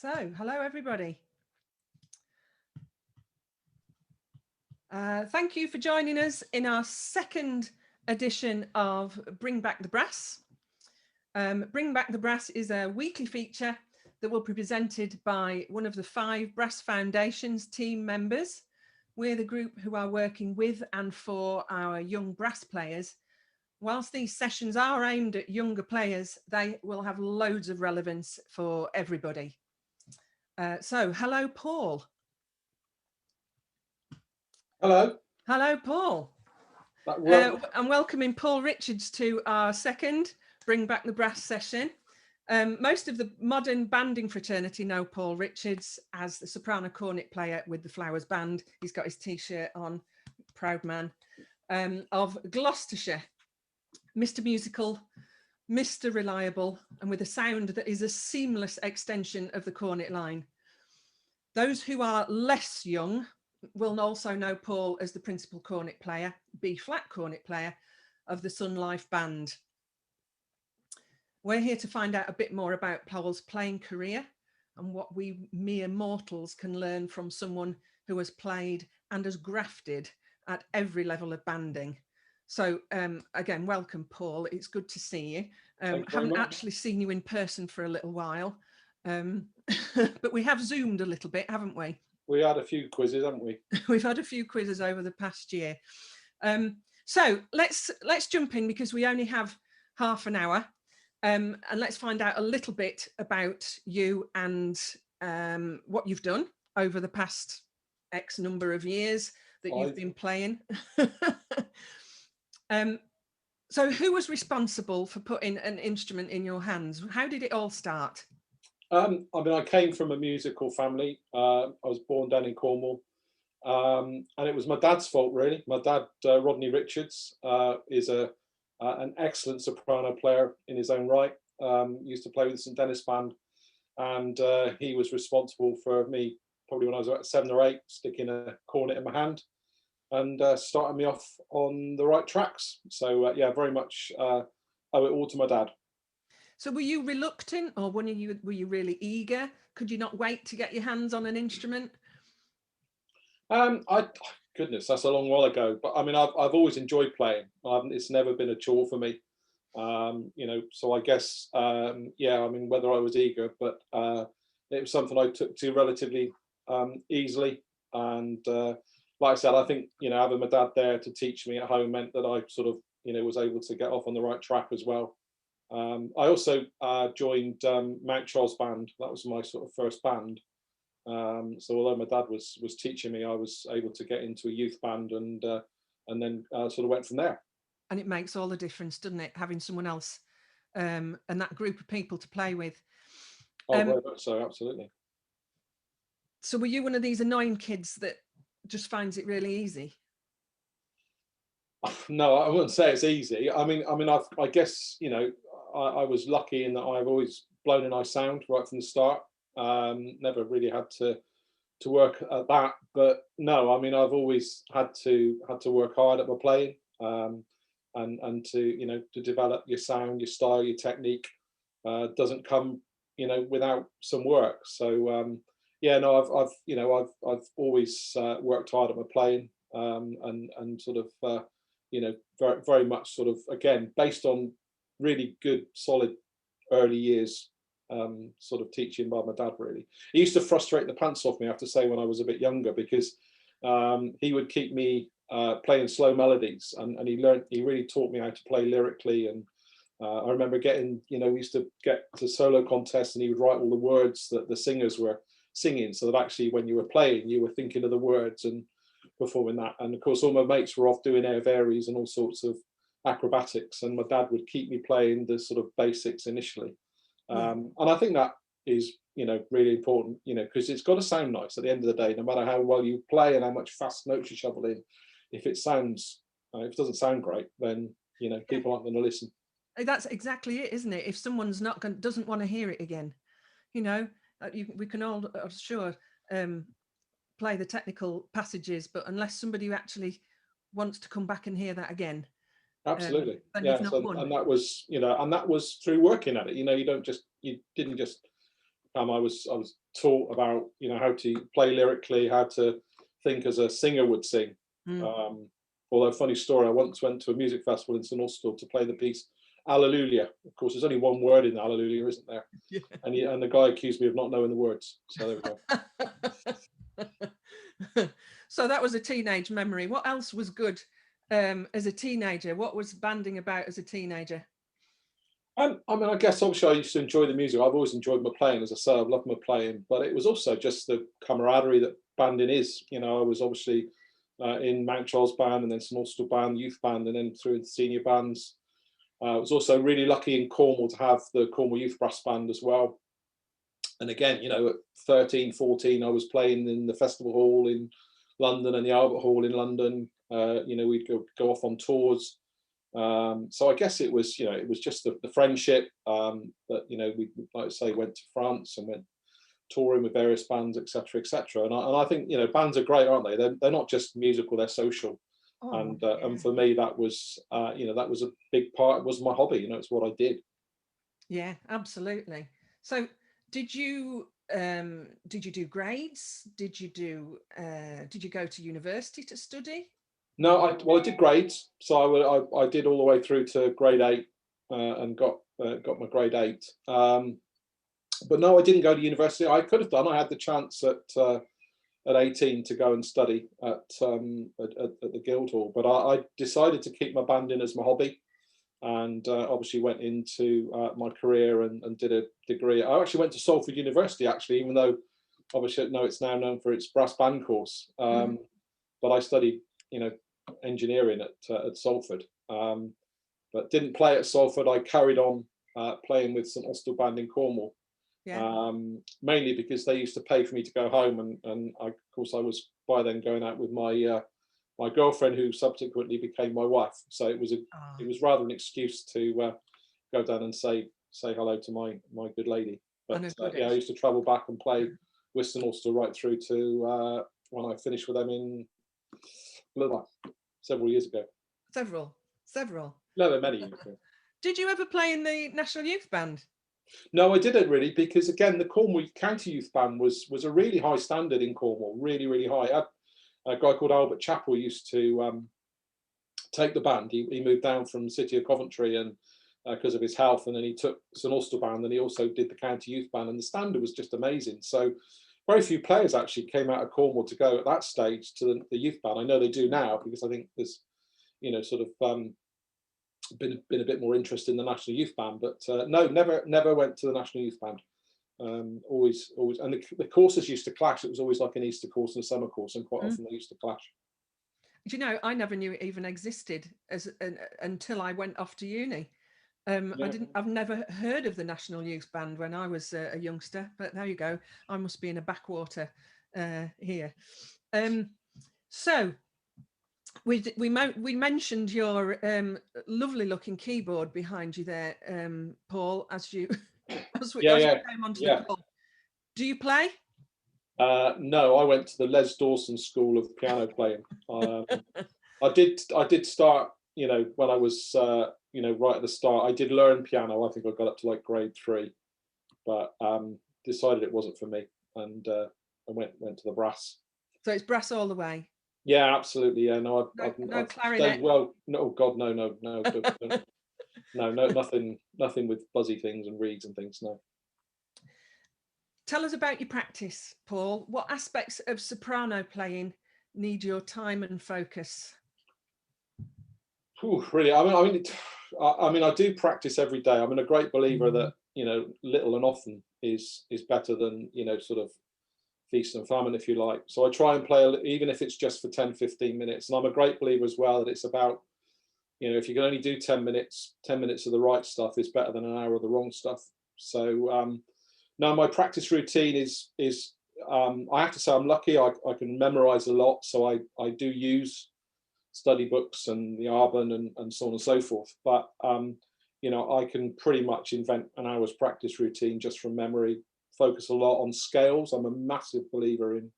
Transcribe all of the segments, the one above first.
So, hello everybody. Thank you for joining us in our second edition of Bring Back the Brass. Bring Back the Brass is a weekly feature that will be presented by one of the 5 Brass Foundation's team members. We're the group who are working with and for our young brass players. Whilst these sessions are aimed at younger players, they will have loads of relevance for everybody. So, hello, Paul. Hello. Hello, Paul. I'm welcoming Paul Richards to our second Bring Back the Brass session. Most of the modern banding fraternity know Paul Richards as the soprano cornet player with the Flowers Band. He's got his T-shirt on, proud man, of Gloucestershire. Mr. Musical, Mr. Reliable, and with a sound that is a seamless extension of the cornet line. Those who are less young will also know Paul as the principal cornet player, B-flat cornet player of the Sun Life Band. We're here to find out a bit more about Paul's playing career and what we mere mortals can learn from someone who has played and has grafted at every level of banding. So again, welcome, Paul. It's good to see you. Haven't actually seen you in person for a little while, but we have Zoomed a little bit, haven't we? We had a few quizzes, haven't we? We've had a few quizzes over the past year. So let's jump in because we only have half an hour, and let's find out a little bit about you and what you've done over the past X number of years that you've been playing. So who was responsible for putting an instrument in your hands? How did it all start? I mean, I came from a musical family. I was born down in Cornwall, and it was my dad's fault, really. My dad, Rodney Richards, is an excellent soprano player in his own right. Used to play with the St Dennis Band, and he was responsible for me, probably when I was about 7 or 8, sticking a cornet in my hand and starting me off on the right tracks. So yeah, very much owe it all to my dad. So were you reluctant, or were you really eager? Could you not wait to get your hands on an instrument? Goodness, that's a long while ago. But I mean, I've always enjoyed playing. It's never been a chore for me. You know, so I guess yeah. I mean, whether I was eager, but it was something I took to relatively easily. And like I said, I think, you know, having my dad there to teach me at home meant that I sort of, you know, was able to get off on the right track as well. I also joined Mount Charles Band. That was my sort of first band. So although my dad was teaching me, I was able to get into a youth band and then sort of went from there. And it makes all the difference, doesn't it, having someone else and that group of people to play with? Oh, very much so, absolutely. So were you one of these annoying kids that just finds it really easy? No, I wouldn't say it's easy. I mean, I guess, you know, I was lucky in that I've always blown a nice sound right from the start. Never really had to work at that, but no, I mean, I've always had to work hard at my playing, and to, you know, to develop your sound, your style, your technique. Doesn't come, you know, without some work. So yeah, no, I've always worked hard at my playing, and sort of you know, very, very much sort of, again, based on really good, solid early years, sort of teaching by my dad, really. He used to frustrate the pants off me, I have to say, when I was a bit younger, because he would keep me playing slow melodies, and he really taught me how to play lyrically. And I remember getting, you know, we used to get to solo contests and he would write all the words that the singers were singing, so that actually when you were playing, you were thinking of the words and performing that. And of course, all my mates were off doing air varies and all sorts of acrobatics, and my dad would keep me playing the sort of basics initially. And I think that is, you know, really important, you know, because it's got to sound nice at the end of the day, no matter how well you play and how much fast notes you shovel in. If it sounds, if it doesn't sound great, then, you know, people aren't going to listen. That's exactly it, isn't it? If someone's doesn't want to hear it again, you know, we can all, I'm sure, play the technical passages, but unless somebody actually wants to come back and hear that again, absolutely, then yeah. you've not won. And that was, you know, and that was through working at it. You know, you didn't just I was taught about, you know, how to play lyrically, how to think as a singer would sing. Although, funny story, I once went to a music festival in St Austell to play the piece Alleluia. Of course, there's only one word in Alleluia, isn't there? Yeah. And the guy accused me of not knowing the words. So there we go. So that was a teenage memory. What else was good as a teenager? What was banding about as a teenager? I mean, I guess obviously I used to enjoy the music. I've always enjoyed my playing, as I say. I've loved my playing, but it was also just the camaraderie that banding is. You know, I was obviously in Mount Charles Band, and then St Austell Band, youth band, and then through the senior bands. I was also really lucky in Cornwall to have the Cornwall Youth Brass Band as well. And again, you know, at 13, 14, I was playing in the Festival Hall in London and the Albert Hall in London. You know, we'd go off on tours. So I guess it was, you know, it was just the friendship that, you know, we, like I say, went to France and went touring with various bands, etc., etc. And I think, you know, bands are great, aren't they? They're not just musical, they're social. And for me, that was, you know, that was a big part. It was my hobby. You know, it's what I did. Yeah, absolutely. So did you do grades? Did you go to university to study? No, I did grades. So I did all the way through to grade 8 and got my grade 8. But no, I didn't go to university. I could have done. I had the chance at 18 to go and study at the Guildhall, but I decided to keep my banding as my hobby, and obviously went into my career and did a degree. I actually went to Salford University, actually, even though obviously no, it's now known for its brass band course. But I studied, you know, engineering at Salford, but didn't play at Salford. I carried on playing with St Austell Band in Cornwall. Yeah. Mainly because they used to pay for me to go home, and of course I was by then going out with my my girlfriend, who subsequently became my wife. So it was it was rather an excuse to go down and say hello to my good lady. But yeah, I used to travel back and play with St Austell right through to when I finished with them in several years ago. Several. No, many years ago. Did you ever play in the National Youth Band? No, I didn't really, because again, the Cornwall County Youth Band was a really high standard in Cornwall, really, really high. A guy called Albert Chappell used to take the band. He moved down from the city of Coventry and because of his health, and then he took St Austell Band, and he also did the County Youth Band, and the standard was just amazing. So very few players actually came out of Cornwall to go at that stage to the youth band. I know they do now, because I think there's, you know, sort of been a bit more interest in the National Youth Band, but no, never went to the National Youth Band. Always, and the courses used to clash. It was always like an Easter course and a summer course, and quite often they used to clash. Do you know, I never knew it even existed until I went off to uni. I've never heard of the National Youth Band when I was a youngster, but there you go. I must be in a backwater here. So we mentioned your lovely looking keyboard behind you there, Paul, as you came onto the call. Do you play? No, I went to the Les Dawson School of Piano Playing. I did start, you know, when I was, you know, right at the start. I did learn piano. I think I got up to like grade 3, but decided it wasn't for me, and I went to the brass. So it's brass all the way. Yeah, absolutely. Yeah, no, no clarinet. Well, no, God, no, nothing with buzzy things and reeds and things. No. Tell us about your practice, Paul. What aspects of soprano playing need your time and focus? Ooh, really, I mean, I do practice every day. I'm a great believer that, you know, little and often is better than, you know, sort of feast and famine, if you like. So I try and play, even if it's just for 10, 15 minutes. And I'm a great believer as well that it's about, you know, if you can only do 10 minutes of the right stuff is better than an hour of the wrong stuff. So now my practice routine is I have to say I'm lucky. I can memorize a lot, so I do use study books and the Arbon and so on and so forth. But you know, I can pretty much invent an hour's practice routine just from memory. Focus a lot on scales. I'm a massive believer in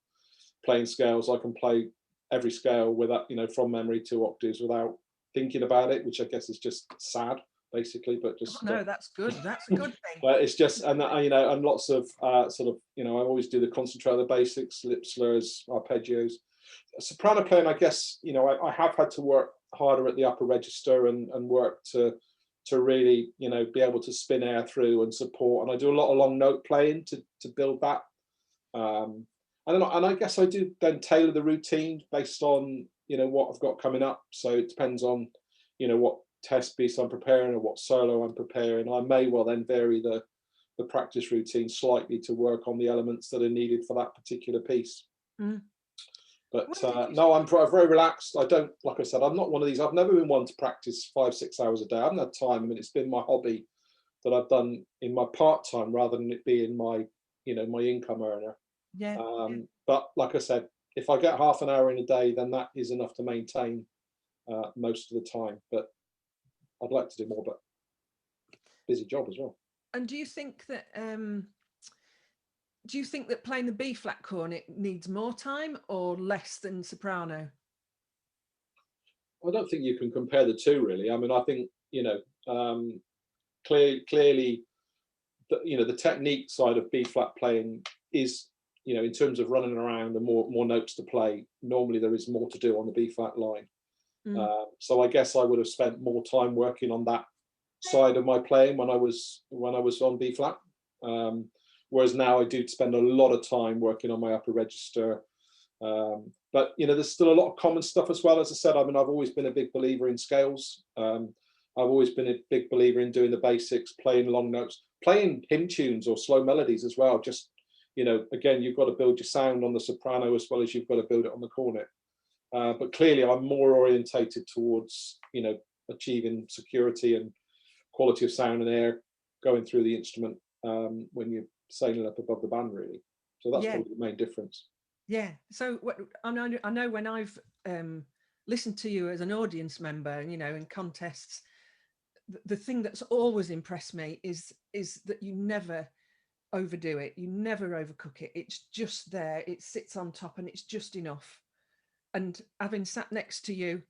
playing scales. I can play every scale without, you know, from memory 2 octaves without thinking about it, which I guess is just sad. basically, but just no, that's good. That's a good thing. but it's just, and you know, and lots of sort of, you know, I always do the concentrate on the basics, lip slurs, arpeggios. Soprano playing, I guess, you know, I have had to work harder at the upper register and work to really, you know, be able to spin air through and support. And I do a lot of long note playing to build that. And I guess I do then tailor the routine based on, you know, what I've got coming up. So it depends on, you know, what test piece I'm preparing or what solo I'm preparing. I may well then vary the practice routine slightly to work on the elements that are needed for that particular piece. Mm. But no, I'm very relaxed. I don't, like I said, I'm not one of these. I've never been one to practice 5-6 hours a day. I haven't had time. I mean, it's been my hobby that I've done in my part-time rather than it being my, you know, my income earner. Yeah. But like I said, if I get half an hour in a day, then that is enough to maintain most of the time. But I'd like to do more, but busy job as well. And do you think that playing the B-flat cornet needs more time or less than soprano? I don't think you can compare the two, really. I mean, I think, you know, clearly, you know, the technique side of B-flat playing is, you know, in terms of running around and more notes to play, normally there is more to do on the B-flat line. So I guess I would have spent more time working on that side of my playing when I was on B-flat. Whereas now I do spend a lot of time working on my upper register. But, you know, there's still a lot of common stuff as well. As I said, I mean, I've always been a big believer in scales. I've always been a big believer in doing the basics, playing long notes, playing hymn tunes or slow melodies as well. Just, you know, again, you've got to build your sound on the soprano as well as you've got to build it on the cornet. But clearly I'm more orientated towards, you know, achieving security and quality of sound and air going through the instrument when you're sailing up above the band, really. So that's probably the main difference. Yeah. So I know when I've listened to you as an audience member, you know, in contests, the thing that's always impressed me is that you never overdo it. You never overcook it. It's just there. It sits on top and it's just enough. And having sat next to you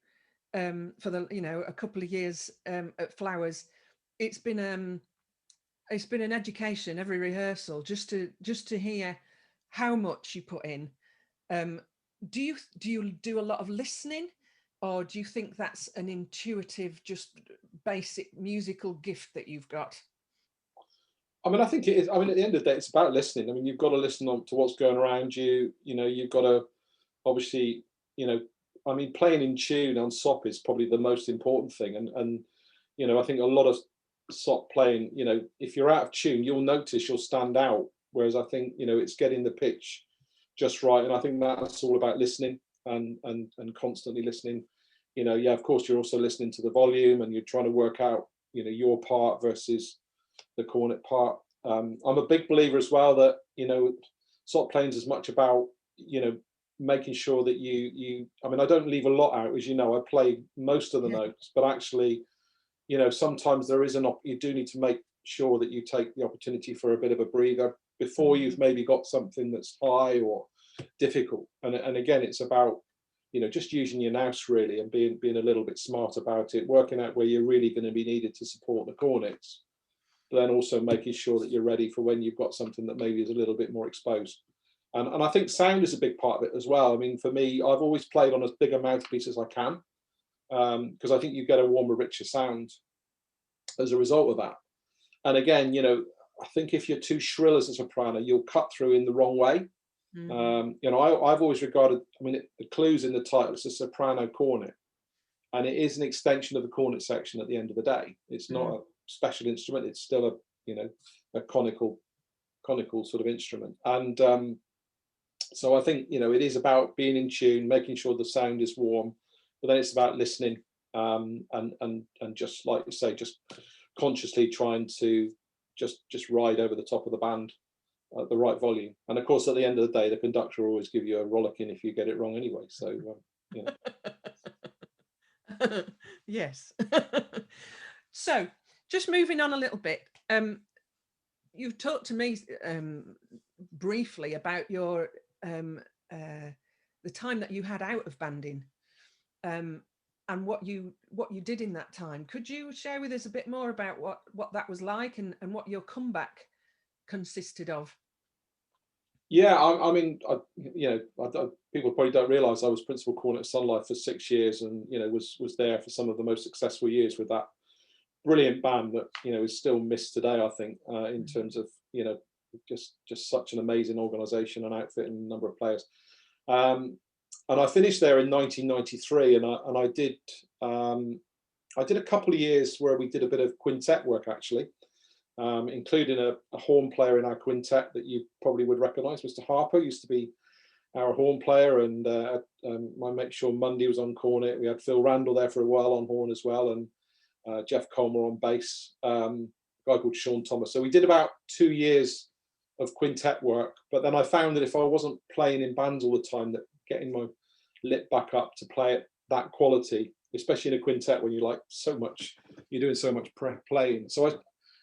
for the, you know, a couple of years at Flowers, it's been an education every rehearsal just to hear how much you put in. Do you do a lot of listening, or do you think that's an intuitive, just basic musical gift that you've got? I mean, I think it is. I mean, at the end of the day, it's about listening. I mean, you've got to listen to what's going around you. You know, you've got to obviously, you know, I mean, playing in tune on SOP is probably the most important thing. And you know, I think a lot of SOP playing, you know, if you're out of tune, you'll notice you'll stand out. Whereas I think, you know, it's getting the pitch just right. And I think that's all about listening and constantly listening. You know, yeah, of course, you're also listening to the volume and you're trying to work out, you know, your part versus the cornet part. I'm a big believer as well that, you know, SOP playing is as much about, you know, making sure that you I mean, I don't leave a lot out, as you know. I play most of the notes, but actually, you know, sometimes there is you do need to make sure that you take the opportunity for a bit of a breather before you've maybe got something that's high or difficult. And again, it's about, you know, just using your nous really and being a little bit smart about it, working out where you're really going to be needed to support the cornets, but then also making sure that you're ready for when you've got something that maybe is a little bit more exposed. And I think sound is a big part of it as well. I mean, for me, I've always played on as big a mouthpiece as I can, because I think you get a warmer, richer sound as a result of that. And again, you know, I think if you're too shrill as a soprano, you'll cut through in the wrong way. You know, I've always regarded, I mean, the clue's in the title, it's a soprano cornet, and it is an extension of the cornet section at the end of the day. It's not a special instrument, it's still a, you know, a conical sort of instrument. And so I think, you know, it is about being in tune, making sure the sound is warm, but then it's about listening, and just like you say, just consciously trying to just ride over the top of the band at the right volume. And of course, at the end of the day, the conductor will always give you a rollicking if you get it wrong anyway. So, you know. Yes. So, just moving on a little bit. You've talked to me briefly about your the time that you had out of banding, and and what you did in that time. Could you share with us a bit more about what that was like, and what your comeback consisted of? Yeah, I mean, people probably don't realise I was principal cornet at Sun Life for 6 years, and was there for some of the most successful years with that brilliant band that is still missed today. I think in terms of just such an amazing organisation and outfit and number of players. And I finished there in 1993, and I did a couple of years where we did a bit of quintet work actually. Including a horn player in our quintet that you probably would recognise. Mr. Harper used to be our horn player, and my mate Sean Mundy was on cornet. We had Phil Randall there for a while on horn as well, and Jeff Colmer on bass, a guy called Sean Thomas. So we did about 2 years of quintet work, but then I found that if I wasn't playing in bands all the time, that getting my lip back up to play at that quality, especially in a quintet when you're doing so much playing. So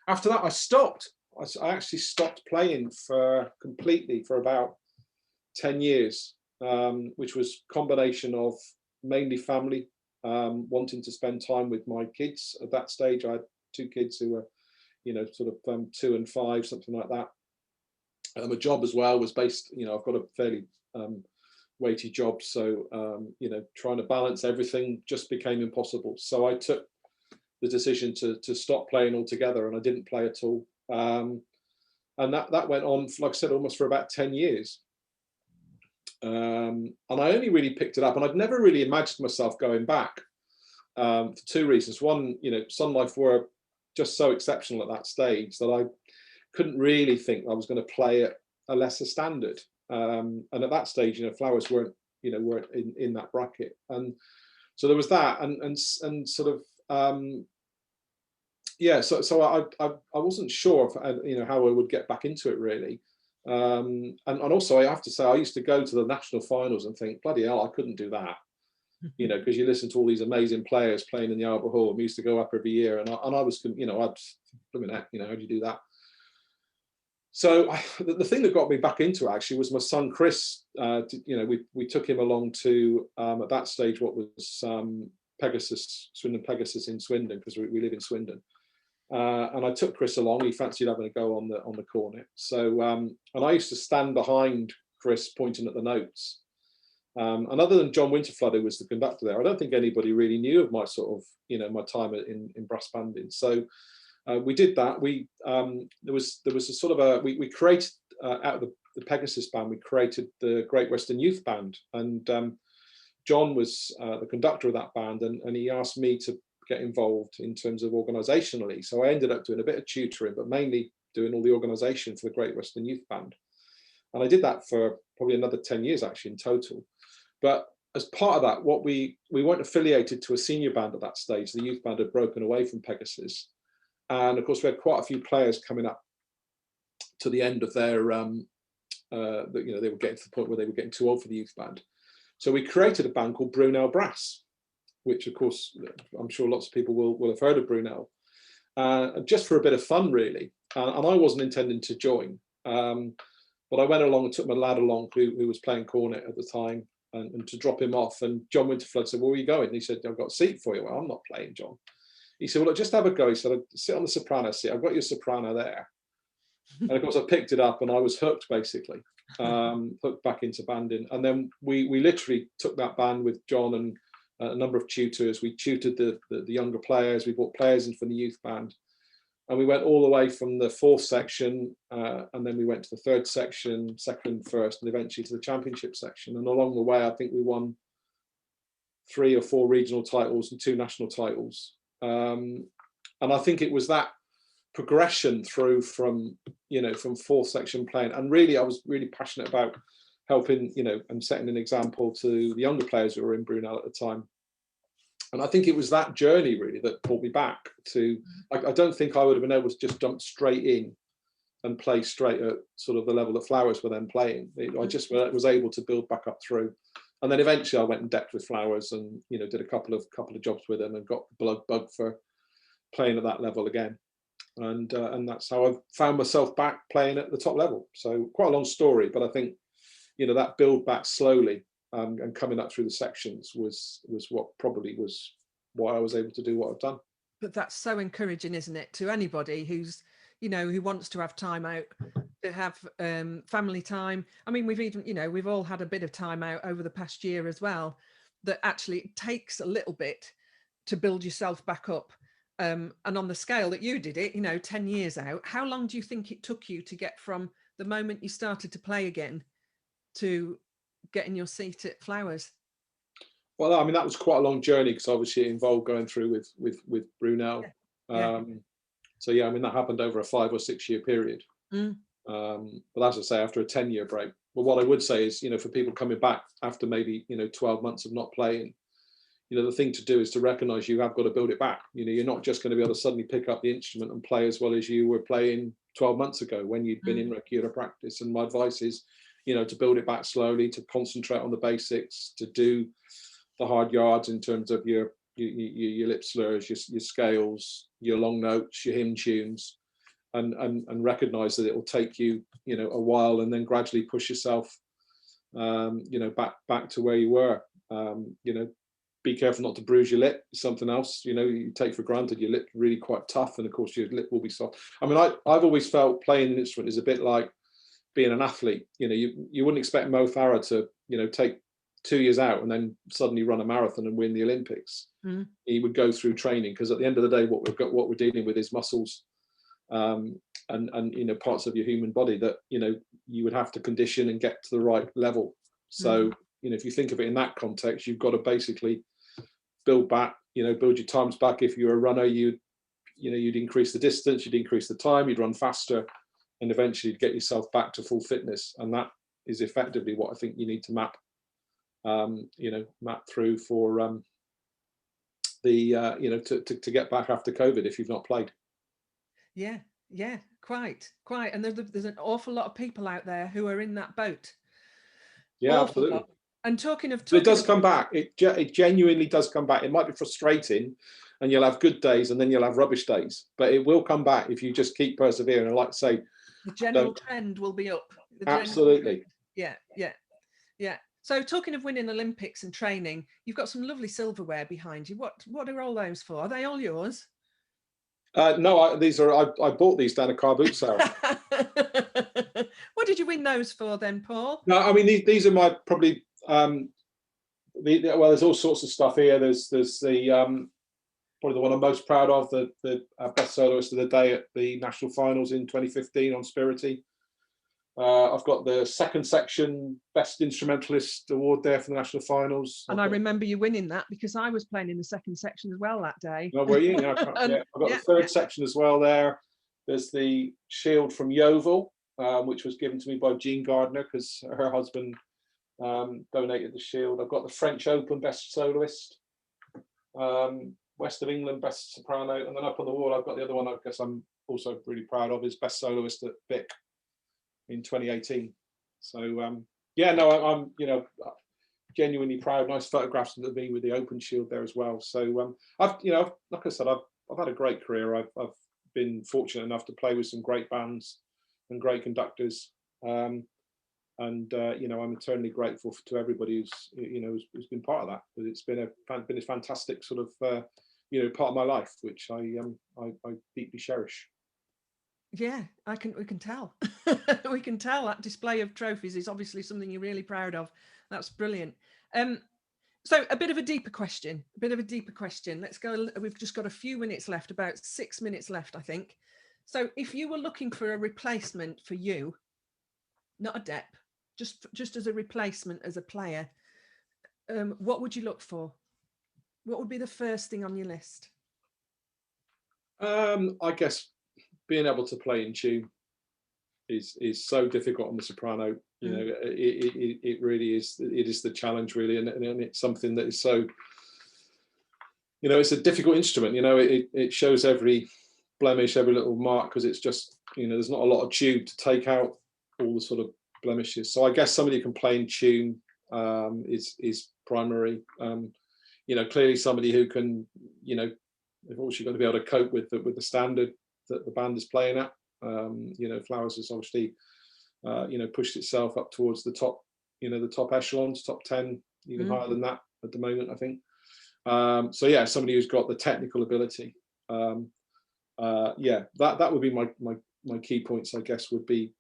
after that, I stopped. I actually stopped playing completely for about 10 years, which was a combination of mainly family, wanting to spend time with my kids. At that stage, I had 2 kids who were, 2 and 5, something like that. My job as well was based, I've got a fairly weighty job. So, trying to balance everything just became impossible. So I took the decision to stop playing altogether, and I didn't play at all. And that went on, like I said, almost for about 10 years. And I only really picked it up, and I'd never really imagined myself going back for 2 reasons. One, Sun Life were just so exceptional at that stage that I couldn't really think I was going to play at a lesser standard. And at that stage, Flowers weren't in that bracket, and so there was that, and sort of. So I wasn't sure if, how I would get back into it really, and also I have to say I used to go to the national finals and think, bloody hell, I couldn't do that, because you listen to all these amazing players playing in the Albert Hall. We used to go up every year, and I was, how do you do that? So the thing that got me back into it actually was my son Chris. We took him along to at that stage what was Swindon Pegasus in Swindon, because we live in Swindon, and I took Chris along. He fancied having a go on the cornet. So and I used to stand behind Chris pointing at the notes. And other than John Winterflood, who was the conductor there, I don't think anybody really knew of my sort of my time in brass banding. So we did that. There was a sort of we created out of the Pegasus band, we created the Great Western Youth Band, and John was the conductor of that band, and he asked me to get involved in terms of organisationally. So I ended up doing a bit of tutoring, but mainly doing all the organisation for the Great Western Youth Band. And I did that for probably another 10 years actually in total. But as part of that, we weren't affiliated to a senior band at that stage. The youth band had broken away from Pegasus. And of course, we had quite a few players coming up to the end of their, they were getting to the point where they were getting too old for the youth band. So we created a band called Brunel Brass, which of course, I'm sure lots of people will have heard of Brunel, just for a bit of fun really. And I wasn't intending to join, but I went along and took my lad along who was playing cornet at the time, and to drop him off. And John Winterflood said, "Well, where are you going?" And he said, "I've got a seat for you." Well, I'm not playing, John. He said, "Well, look, just have a go." He said, "Sit on the soprano seat. I've got your soprano there." And of course, I picked it up and I was hooked, basically, hooked back into banding. And then we literally took that band with John and a number of tutors. We tutored the younger players. We brought players in from the youth band. And we went all the way from the 4th section, and then we went to the 3rd section, 2nd, 1st, and eventually to the championship section. And along the way, I think we won 3 or 4 regional titles and 2 national titles. And I think it was that progression through from 4th section playing, and really I was really passionate about helping and setting an example to the younger players who were in Brunel at the time. And I think it was that journey really that brought me back to, I don't think I would have been able to just jump straight in and play straight at sort of the level that Flowers were then playing. I just was able to build back up through. And then eventually I went and decked with Flowers and did a couple of jobs with them and got the bug for playing at that level again. And that's how I found myself back playing at the top level. So quite a long story, but I think that build back slowly and coming up through the sections was what probably was why I was able to do what I've done. But that's so encouraging, isn't it, to anybody who's, you know, who wants to have time out, to have family time. I mean, we've even, you know, we've all had a bit of time out over the past year as well, that actually it takes a little bit to build yourself back up. And on the scale that you did it, you know, 10 years out, how long do you think it took you to get from the moment you started to play again to getting your seat at Flowers? Well, I mean, that was quite a long journey because obviously it involved going through with Brunel. Yeah. So yeah, I mean, that happened over a 5 or 6 year period. But as I say, after a 10-year break. But what I would say is, you know, for people coming back after maybe, you know, 12 months of not playing, you know, the thing to do is to recognise you have got to build it back. You know, you're not just going to be able to suddenly pick up the instrument and play as well as you were playing 12 months ago when you'd been in regular practice. And my advice is, you know, to build it back slowly, to concentrate on the basics, to do the hard yards in terms of your lip slurs, your scales, your long notes, your hymn tunes, and recognise that it will take you, you know, a while, and then gradually push yourself, you know, back to where you were. You know, be careful not to bruise your lip. Something else, you know, you take for granted your lip really quite tough, and of course your lip will be soft. I mean, I've always felt playing an instrument is a bit like being an athlete. You know, you wouldn't expect Mo Farah to, you know, take 2 years out and then suddenly run a marathon and win the Olympics. He would go through training, because at the end of the day, what we're dealing with is muscles, and you know, parts of your human body that, you know, you would have to condition and get to the right level. So you know, if you think of it in that context, you've got to basically build back, you know, build your times back. If you're a runner, you'd increase the distance, you'd increase the time, you'd run faster, and eventually you'd get yourself back to full fitness. And that is effectively what I think you need to map through for to get back after COVID if you've not played. Yeah, quite. And there's an awful lot of people out there who are in that boat. Yeah, absolutely. And talking of it does come back. It genuinely does come back. It might be frustrating, and you'll have good days, and then you'll have rubbish days. But it will come back if you just keep persevering. And like I say, the general trend will be up. Absolutely. Yeah. So talking of winning Olympics and training, you've got some lovely silverware behind you. What are all those for? Are they all yours? No, these are. I bought these down a car boot sale. What did you win those for then, Paul? No, I mean these are my probably. Well, there's all sorts of stuff here. There's the probably the one I'm most proud of, the best soloist of the day at the national finals in 2015 on Spirity. I've got the second section best instrumentalist award there for the national finals. And I remember you winning that because I was playing in the second section as well that day. Oh, were you? Yeah, I've got the third section as well there. There's the shield from Yeovil, which was given to me by Jean Gardner because her husband donated the shield. I've got the French Open best soloist, West of England best soprano, and then up on the wall I've got the other one I guess I'm also really proud of, is best soloist at Vic in 2018. So I'm genuinely proud. Nice photographs of me with the open shield there as well. So I've like I said, I've had a great career. I've been fortunate enough to play with some great bands and great conductors, and I'm eternally grateful to everybody who's been part of that. But it's been a fantastic sort of part of my life, which I deeply cherish. Yeah, we can tell. We can tell that display of trophies is obviously something you're really proud of. That's brilliant. So a bit of a deeper question. Let's go. We've just got a few minutes left, about 6 minutes left, I think. So if you were looking for a replacement for you, not a dep, just as a replacement as a player, what would you look for? What would be the first thing on your list? I guess being able to play in tune is so difficult on the soprano. It really is. It is the challenge, really, and it's something that is so. It's a difficult instrument. It shows every blemish, every little mark, because it's just there's not a lot of tube to take out all the sort of blemishes. So I guess somebody who can play in tune is primary. Clearly somebody who can they've obviously got to be able to cope with the standard that the band is playing at. Flowers has obviously pushed itself up towards the top you know, the top echelons, top 10, even higher than that at the moment, I think. So yeah, somebody who's got the technical ability. Yeah, that would be my key points, I guess, would be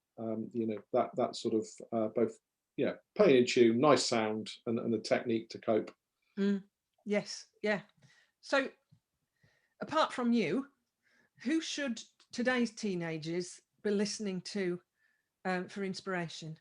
you know, that sort of both, yeah, playing in tune, nice sound, and the technique to cope. Yes, yeah. So apart from you, who should today's teenagers be listening to for inspiration?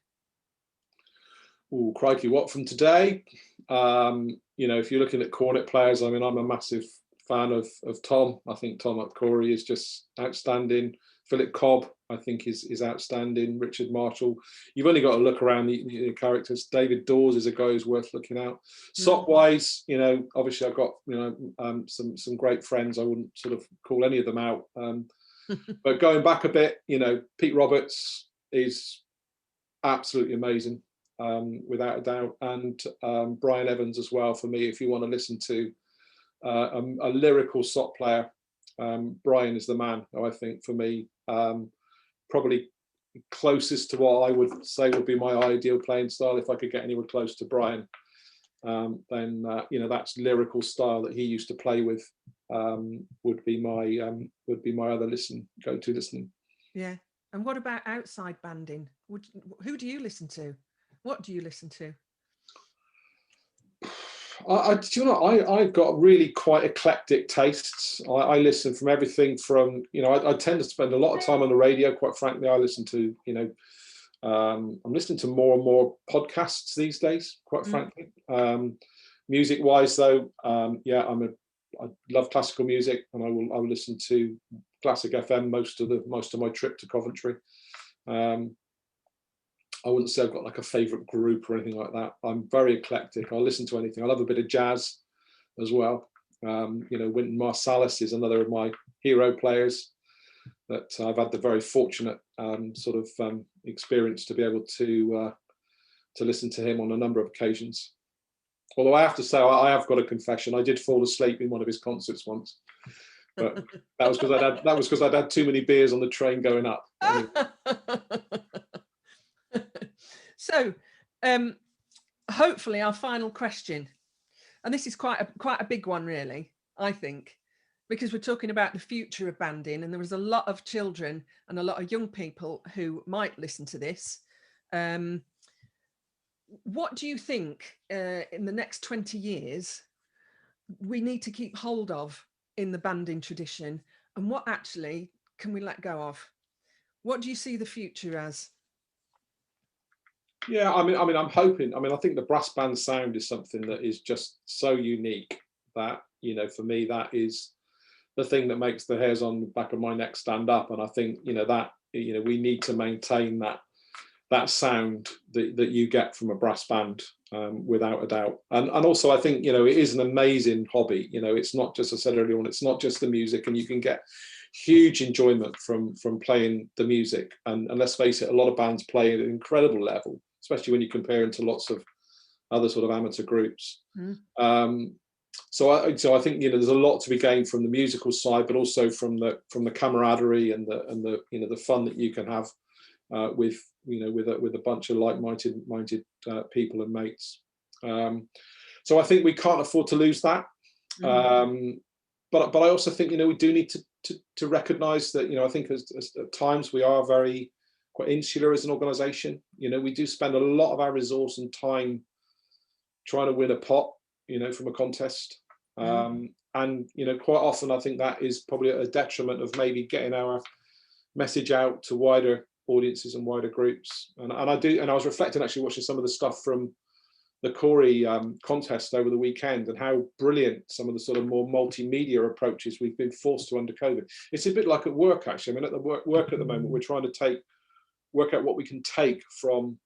Oh, crikey, what from today? You know, if you're looking at cornet players, I mean, I'm a massive fan of Tom. I think Tom at Corey is just outstanding. Philip Cobb, I think, is outstanding. Richard Marshall. You've only got to look around the characters. David Dawes is a guy who's worth looking out. Sock wise, you know, obviously I've got, you know, some great friends. I wouldn't sort of call any of them out. But going back a bit, you know, Pete Roberts is absolutely amazing, without a doubt, and Brian Evans as well for me. If you want to listen to a lyrical sock player, Brian is the man, I think, for me. Probably closest to what I would say would be my ideal playing style. If I could get anywhere close to Brian, then you know, that's lyrical style that he used to play with, would be my other go-to listening. Yeah. And what about outside banding? Who do you listen to? What do you listen to? Do you know, I've got really quite eclectic tastes. I listen from everything from, you know, I tend to spend a lot of time on the radio, quite frankly. I listen to, you know, I'm listening to more and more podcasts these days, quite frankly. Music wise though, yeah, I love classical music, and I will listen to Classic FM most of my trip to Coventry. I wouldn't say I've got like a favorite group or anything like that. I'm very eclectic. I'll listen to anything. I love a bit of jazz as well. You know, Wynton Marsalis is another of my hero players that I've had the very fortunate sort of experience to be able to listen to him on a number of occasions. Although I have to say, I have got a confession. I did fall asleep in one of his concerts once, but that was because I'd had too many beers on the train going up. Anyway. So, hopefully, our final question, and this is quite a big one, really, I think, because we're talking about the future of banding, and there is a lot of children and a lot of young people who might listen to this. What do you think in the next 20 years we need to keep hold of in the banding tradition, and what actually can we let go of? What do you see the future as? Yeah, I mean, I'm hoping. I mean, I think the brass band sound is something that is just so unique that, you know, for me, that is the thing that makes the hairs on the back of my neck stand up. And I think, you know, that, you know, we need to maintain that sound that you get from a brass band, without a doubt. And also, I think, you know, it is an amazing hobby. You know, it's not just, I said earlier on, it's not just the music, and you can get huge enjoyment from playing the music. And let's face it, a lot of bands play at an incredible level, especially when you compare it to lots of other sort of amateur groups. So I think, you know, there's a lot to be gained from the musical side, but also from the camaraderie and the you know, the fun that you can have with, you know, with a bunch of like-minded people and mates. So I think we can't afford to lose that. But I also think, you know, we do need to recognise that, you know, I think as at times we are very quite insular as an organisation. You know, we do spend a lot of our resource and time trying to win a pot, you know, from a contest. And, you know, quite often I think that is probably a detriment of maybe getting our message out to wider audiences and wider groups. And I was reflecting, actually, watching some of the stuff from the Corey contest over the weekend, and how brilliant some of the sort of more multimedia approaches we've been forced to under COVID. It's a bit like at work, actually. I mean, at the work at the moment, we're trying to work out what we can take from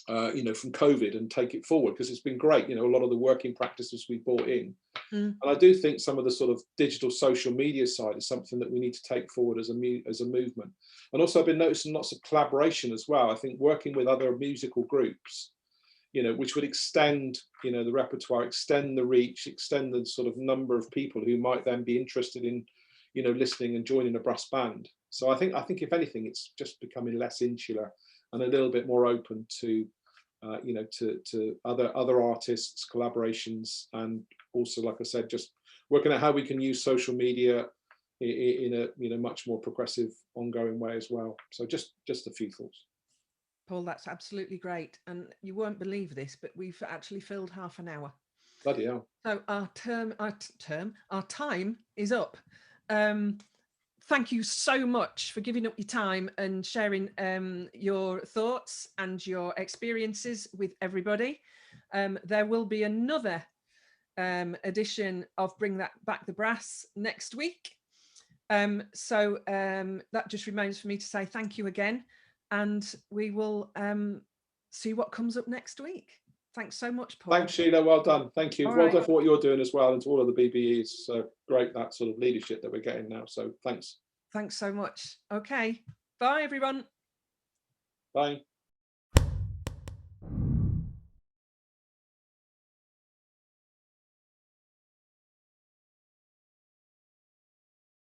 you know, from COVID and take it forward, because it's been great. You know, a lot of the working practices we brought in. And I do think some of the sort of digital social media side is something that we need to take forward as a movement. And also, I've been noticing lots of collaboration as well. I think working with other musical groups, you know, which would extend, you know, the repertoire, extend the reach, extend the sort of number of people who might then be interested in, you know, listening and joining a brass band. So I think if anything, it's just becoming less insular and a little bit more open to you know, to other artists, collaborations, and also, like I said, just working out how we can use social media in a, you know, much more progressive, ongoing way as well. So just a few thoughts. Paul, that's absolutely great, and you won't believe this, but we've actually filled half an hour. Bloody hell. So our time is up. Thank you so much for giving up your time and sharing your thoughts and your experiences with everybody. There will be another edition of Bring That Back the Brass next week. So that just remains for me to say thank you again, and we will see what comes up next week. Thanks so much, Paul. Thanks, Sheila. Well done. Thank you. All well right. done for what you're doing as well, and to all of the BBEs. So great, that sort of leadership that we're getting now. So thanks. Thanks so much. Okay. Bye, everyone. Bye.